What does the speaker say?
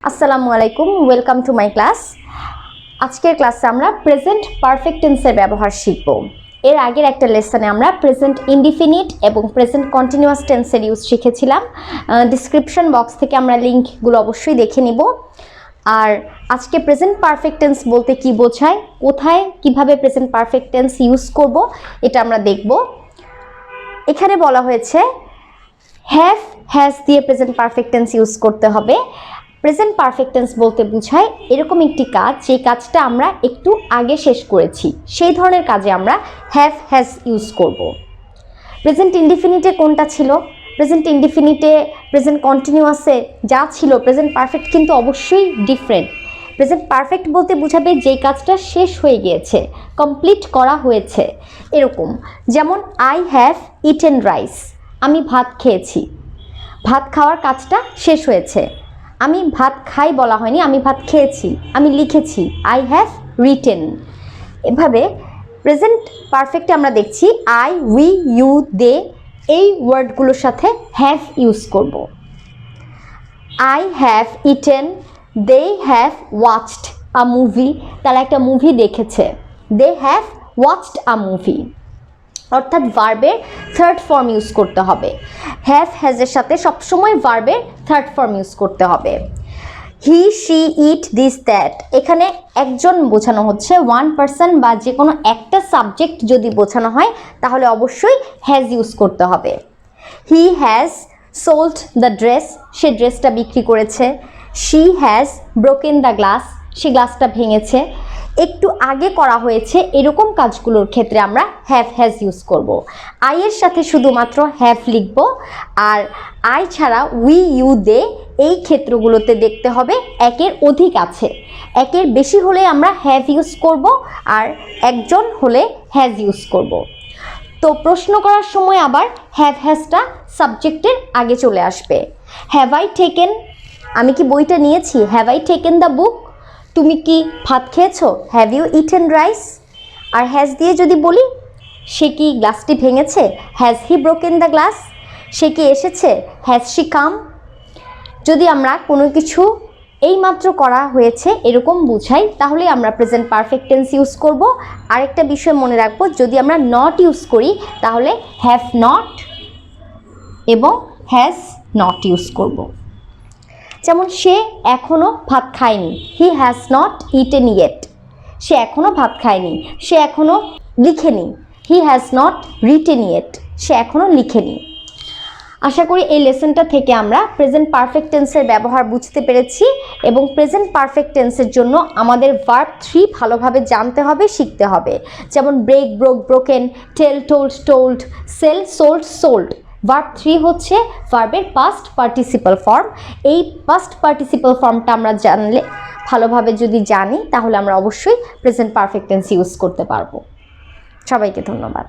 আসসালামু আলাইকুম, welcome to my class. আজকের ক্লাসে আমরা প্রেজেন্ট পারফেক্ট টেন্সের ব্যবহার শিখব। এর আগের একটা লেসনে আমরা প্রেজেন্ট ইনডিফিনিট এবং প্রেজেন্ট কন্টিনিউয়াস টেন্সের ইউজ শিখেছিলাম। ডিসক্রিপশন বক্স থেকে আমরা লিঙ্কগুলো অবশ্যই দেখে নিব। আর আজকে প্রেজেন্ট পারফেক্ট টেন্স বলতে কি বোঝায়, কোথায় কিভাবে প্রেজেন্ট পারফেক্ট টেন্স ইউজ করব, এটা আমরা দেখব। এখানে বলা হয়েছে হ্যাভ হ্যাজ দিয়ে প্রেজেন্ট পারফেক্ট টেন্স ইউজ করতে হবে। প্রেজেন্ট পারফেক্ট টেন্স বলতে বোঝায় এরকম একটি কাজ যে কাজটা আমরা একটু আগে শেষ করেছি, সেই ধরনের কাজে আমরা হ্যাভ হ্যাজ ইউজ করব। প্রেজেন্ট ইনডিফিনিটে কোনটা ছিল? প্রেজেন্ট ইনডিফিনিটে প্রেজেন্ট কন্টিনিউয়াসে যা ছিল প্রেজেন্ট পারফেক্ট কিন্তু অবশ্যই ডিফারেন্ট। প্রেজেন্ট পারফেক্ট বলতে বোঝাবে যেই কাজটা শেষ হয়ে গিয়েছে, কমপ্লিট করা হয়েছে। এরকম যেমন আই হ্যাভ ইটেন রাইস, আমি ভাত খেয়েছি, ভাত খাওয়ার কাজটা শেষ হয়েছে। আমি ভাত খাই বলা হয়নি, আমি ভাত খেয়েছি, আমি লিখেছি, আই হ্যাভ রিটেন। এভাবে প্রেজেন্ট পারফেক্টে আমরা দেখছি আই, উই, ইউ, দে এই ওয়ার্ডগুলোর সাথে হ্যাভ ইউজ করব। I have eaten, they have watched a movie, তারা একটা মুভি দেখেছে। They have watched a movie, অর্থাৎ ভার্বের থার্ড ফর্ম ইউজ করতে হবে। হ্যাভ হ্যাজের সাথে সবসময় ভার্বের থার্ড ফর্ম ইউজ করতে হবে। হি, শি, ইট, দিস, দ্যাট, এখানে একজন বোঝানো হচ্ছে, ওয়ান পার্সন বা যে কোনো একটা সাবজেক্ট যদি বোঝানো হয় তাহলে অবশ্যই হ্যাজ ইউজ করতে হবে। He has sold the dress, সে ড্রেসটা বিক্রি করেছে। She has broken the glass, সে গ্লাসটা ভেঙেছে। একটু আগে করা হয়েছে এরকম কাজগুলোর ক্ষেত্রে আমরা হ্যাভ হ্যাজ ইউজ করব। আই এর সাথে শুধুমাত্র হ্যাভ লিখব, আর আই ছাড়া উই, ইউ, দে এই ক্ষেত্রগুলোতে দেখতে হবে একের অধিক আছে। একের বেশি হলে আমরা হ্যাভ ইউজ করব, আর একজন হলে হ্যাজ ইউজ করব। তো প্রশ্ন করার সময় আবার হ্যাভ হ্যাজটা সাবজেক্টের আগে চলে আসবে। হ্যাভ আই টেকেন, আমি কি বইটা নিয়েছি? Have I taken the book. তুমি কি ভাত খেয়েছো? Have you eaten rice. আর হ্যাজ দিয়ে যদি বলি, সে কি গ্লাসটি ভেঙেছে? Has he broken the glass. সে কি এসেছে? Has she come. যদি আমরা কোনো কিছু এইমাত্র করা হয়েছে এরকম বুঝাই তাহলে আমরা প্রেজেন্ট পারফেক্ট টেন্স ইউজ করব। আরেকটা বিষয় মনে রাখবো, যদি আমরা নট ইউজ করি তাহলে হ্যাভ নট এবং হ্যাজ নট ইউজ করব। যেমন সে এখনও ভাত খায়নি, he has not eaten yet. সে এখনও ভাত খায়নি, সে এখনও লিখেনি, he has not written yet, সে এখনও লিখেনি। আশা করি এই লেসনটা থেকে আমরা প্রেজেন্ট পারফেক্ট টেন্সের ব্যবহার বুঝতে পেরেছি, এবং প্রেজেন্ট পারফেক্ট টেন্সের জন্য আমাদের ভার্ব 3 ভালোভাবে জানতে হবে, শিখতে হবে। যেমন break, broke, broken, tell, told, told, sell, sold, sold. Verb 3 হচ্ছে ভার্বের পাস্ট পার্টিসিপল ফর্ম। এই পাস্ট পার্টিসিপল ফর্মটা আমরা জানলে, ভালোভাবে যদি জানি, তাহলে আমরা অবশ্যই প্রেজেন্ট পারফেক্ট টেন্স ইউজ করতে পারবো। সবাইকে ধন্যবাদ।